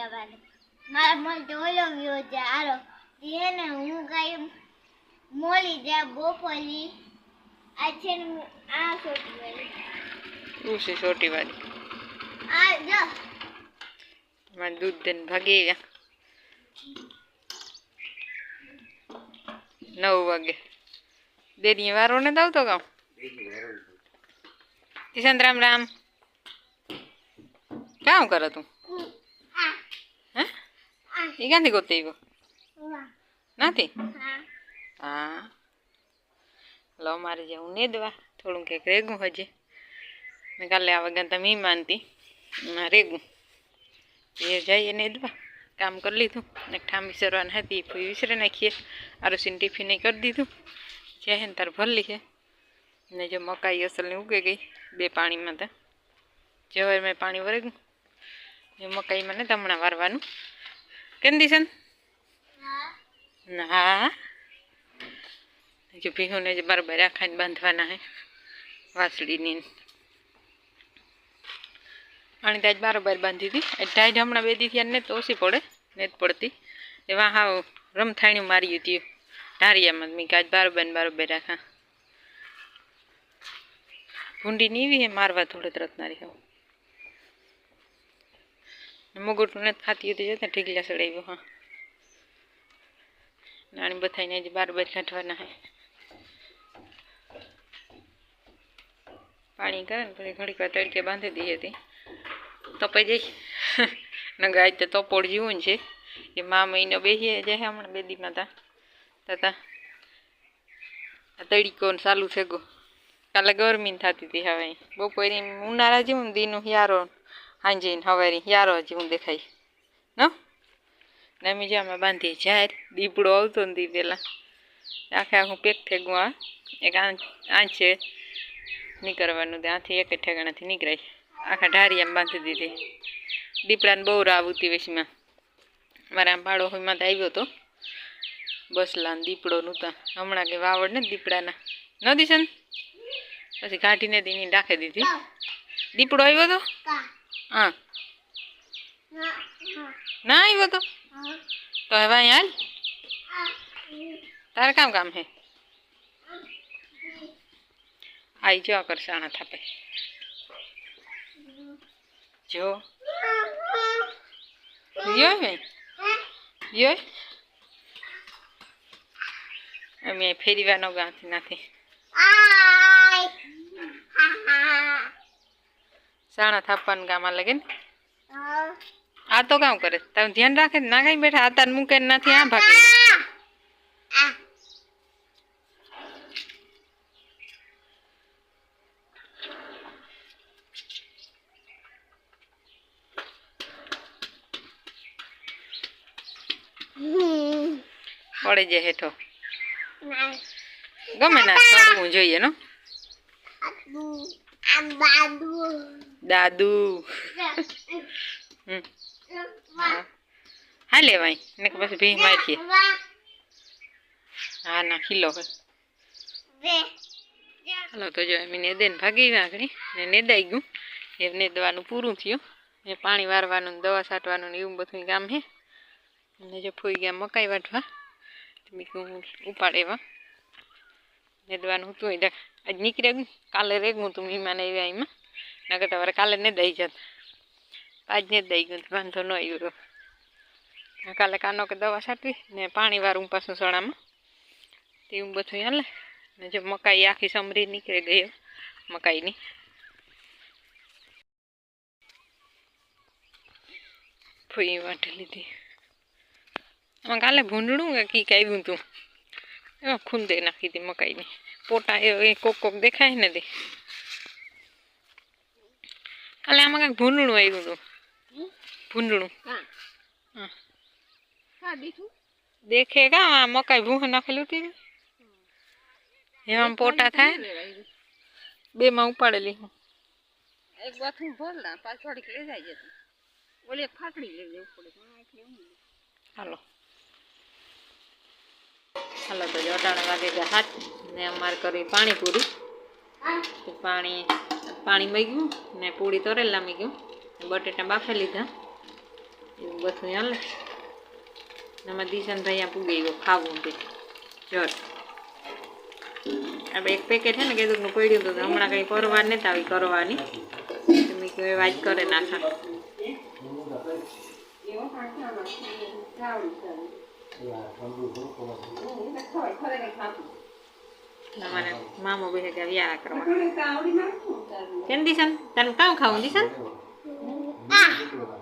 જવાનું મારા મોલ તો ઓલો ગયો છે આરો એને હું કઈ મોલી જા બોપલી આ છે ને આ છોટી વાળી ઉસે છોટી વાળી આ જો માં દૂધ દેન ભાગી ગયા 9 વાગે દેરી વારો ને દાવ તો ગામ કિશન રામ રામ ક્યાં કરો તું હે ઈ ક્યાંથી ગોતી આવ્યો નથી હા લો મારે જવું નેદવા થોડું કંઈક રેગું હજી મેં કાલે આ વગર તમે માનતી રેગું એ જઈએ નેદવા કામ કરી લીધું ને ઠામી સરવાની હતી ફૂઈ વિસરે નાખીએ આરુસીને ટિફિન કરી દીધું જે હે ને તાર ભરલી છે ને જો મકાઈ અસલની ઉગે ગઈ 2 પાણીમાં તો જવાર મેં પાણી વરેગું એ મકાઈમાં ને હમણાં વારવાનું કેમ દિશન ના જો ભીહુને જે બરાબર રાખીને બાંધવાના હે વાસળીની પાણી તો આજ બરાબર બાંધી હતી ટાઈટ હમણાં 2 દી ને તો ઓછી પડે ને જ પડતી એવા હાવ રમથાણ્યું મારી હતી ઢારિયામાં મેં કાજ બરાબર રાખા ભૂંડી નીવી હે મારવા થોડે તરતનારી હાવ મગોટું નથી ખાતી હતી જતા ઢીગલા સડાવ્યો હા નાની બથાઈને જ બરાબર કાઢવાના હે પાણી કરે ને પછી ઘડીક વાર તડકે બાંધી દી હતી તપાઈ જઈ નગાય તો તપોડ જીવું છે એ મા મહિનો બેસીએ જાય હમણાં 2 દીમાં તા તડીકો ચાલુ છે ગો કાલે ગરમી થતી હતી હવે બપોરે ઉનાળા જેવું દીનું યારો હાંજીને હવારી યારો જેવું દેખાય ને અમે જ્યાં બાંધી જાય દીપડો આવતો ને દી પેલા આખે આખું પેક થઈ ગયું આ એક આંચે નીકળવાનું ત્યાંથી એક ઠેકાણાથી નીકળાય આખા ઢારિયામાં બાંધી દીધી દીપડાને બહુ રાવ ઉતી વેશમાં મારા બાળો હોયમાં તો આવ્યો હતો બસલા દીપડો નહોતા હમણાં કે વાવડ ને દીપડાના ન દિશન પછી કાઢીને દીની રાખી દીધી દીપડો આવ્યો તો હા ના આવ્યો તો હવે અહીંયા હાલ તારે કામ હે આઈ જો કરસાણા થાપે જો યો અમે ફેરીવાનો ગાંથી નથી સાણા થાપવાનું કામ આ લગે ને આ તો કામ કરે તમે ધ્યાન રાખે ના કઈ બેઠા આતાર મૂકે નથી આ ભાગે પડે જાય હેઠો ગમે ના ચડવું જોઈએ નો દાદુ હા લેવાય ને પછી ભીંગ મારીએ હા ના ખીલો હે હાલો તો જો એમ નેદે ને ભાગી નાખણી ને નેદાઈ ગયું એ નેદવાનું પૂરું થયું ને પાણી વારવાનું દવા છાંટવાનું ને એવું બધું કામ હે અને જો ફૂઈ ગયા મકાઈ વાટવા ઉપાડે એવા નેદવાનું હતું આજ નીકળે કાલે રેગું તું મીમાને આવ્યા એમાં ના કરતા વારે કાલે ને દઈ જત આજ ને દઈ ગયું વાંધો ન આવ્યો કાલે કાનો કે દવા છાંટવી ને પાણી વારું પાછું સણામાં તેવું બધું હાલે ને જો મકાઈ આખી સમરી નીકળી ગઈ મકાઈની ફૂઈ વાટી લીધી આમાં કાલે ભૂંડણું કીક આવ્યું તું એમાં ખૂંદે નાખી હતી મકાઈની પોટા એ કોક દેખાય ને તે કાલે આમાં કાંઈક ભૂંડણું આવ્યું હતું ભૂંડણું દેખે કા મકાઈ ભૂંહ નાખેલું હતી એમાં પોટા થાય 2 માં ઉપાડેલી એક બાથું ભરલા પાછળ લઈ જાય છે ઓલી ફાકડી લઈ જવું પડે હાલો હાલો તો 8 વાગે ગયા 7 ને અમારે કરી પાણી પૂરી પાણી મૂક્યું ને પૂરી તરેલા મૂક્યું બટેટા બાફી લીધા એવું બધું હાલે. એમાં દિશાનભાઈ અહીંયા પૂગી ગયો ખાવું તે ચર. આપણે એક પેકેટ છે ને કીધું પડ્યું હતું હમણાં કંઈ પરવાર નથી આવી કરવાની. તમે કોઈ વાત કરે નાખા. તમારે મામો બે કે વ્યારા કરવા કેમ દિશાન તને કામ ખાવું દિશાન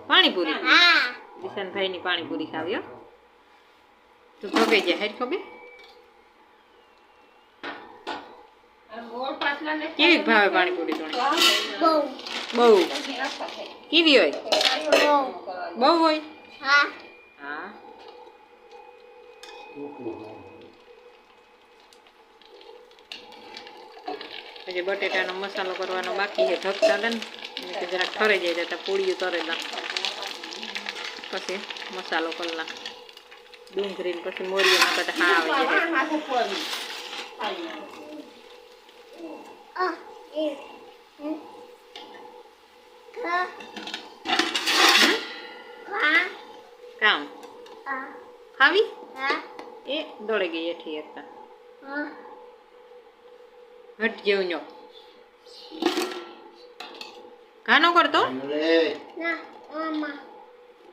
પાણીપુરી દિશાનભાઈ ની પાણીપુરી ખાવ્યો તું ખોગે જાય હેડ ખોગે કેવી ભાવે પાણીપુરી તું બહુ કેવી હોય બહુ હોય હા પછી બટેટાનો મસાલો કરવાનો બાકી છે ઢગતા ને જરાક ઠરે જાય તો પૂળીઓ તરેલા પછી મસાલો કરલા ડુંગળી પછી મોરીઓ નાખતા હા આવે કામ ખાવી એ દોડે ગઈ એઠી હતા હટ જેવું નો કાનો કરતો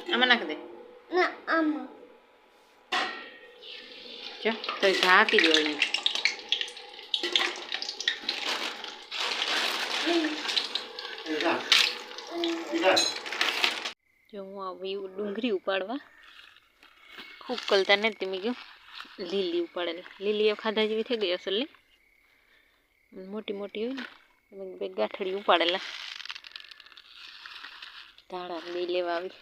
આમાં નાખ દે ચા તો ઢાંકી દો એને જો હું આવી ડુંગળી ઉપાડવા ઉકલતા નથી મેં ગયું લીલી ઉપાડેલી લીલી ખાધા જેવી થઈ ગઈ અસલ મોટી મોટી હોય ને બે ગાંઠડી ઉપાડેલા ધાણા બે લેવા આવી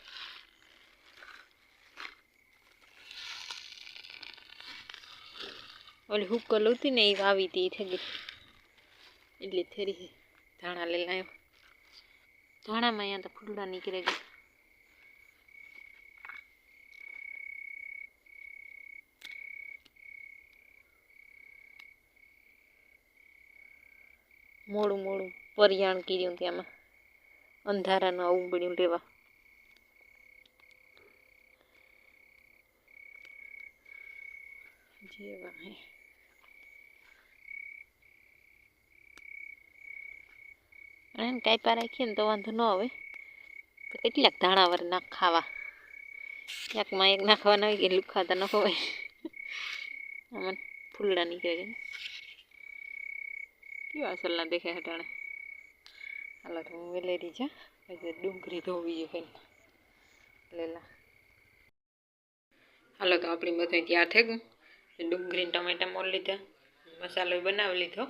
ઓલી હુકલ હતી ને એ વાવી હતી થઈ ગઈ એટલે થેરી ધાણા લઈ લાવ્યો ધાણામાં અહીંયા તો ફૂલડા નીકળે ગયા મોડું મોડું પરિયાણ કર્યું ત્યાંમાં અંધારાનું આવું પડ્યું લેવા જેવા હે અને કાંઈ રાખીએ ને તો વાંધો ન આવે તો કેટલાક ધાણા વર નાખ ખાવા એકમાં એક નાખવાના હોય કે એટલું ખાતા ન ખવાય આમાં ફૂલડા નીકળે છે કેવા અસલના દેખે હટાણે હાલો તો હું વેલેરી જા પછી ડુંગળી ધોવી છે લેલા હાલો તો આપણી બધું તૈયાર થઈ ગયું ડુંગળી ટમેટા મોર લીધા મસાલો બનાવી લીધો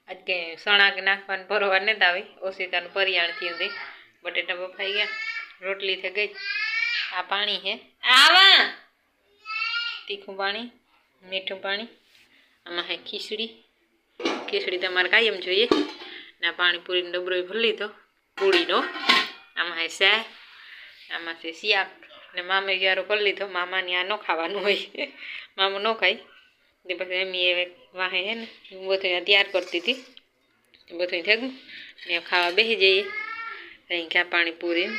આજ કે સણા નાખવાનું ભરવા નથી આવી ઓસીતાનું પરિયાણ થયું હતી બટેટા બફાઈ ગયા રોટલી થઈ ગઈ આ પાણી છે આવા તીખું પાણી મીઠું પાણી આમાં હે ખીચડી તમારે કાયમ જોઈએ ને પાણીપુરીનો ડબરો ભરી લીધો પૂરીનો આમાં હે શાક આમાં છે શિયાક ને મામે વ્યારો કરી લીધો મામાની આ ન ખાવાનું હોય મામો ન ખાય તે પછી એમ એ વાહે હે ને હું બધું તૈયાર કરતી હતી બધું થઈ ગયું ને ખાવા બેસી જઈએ અહીં ક્યાં પાણીપુરી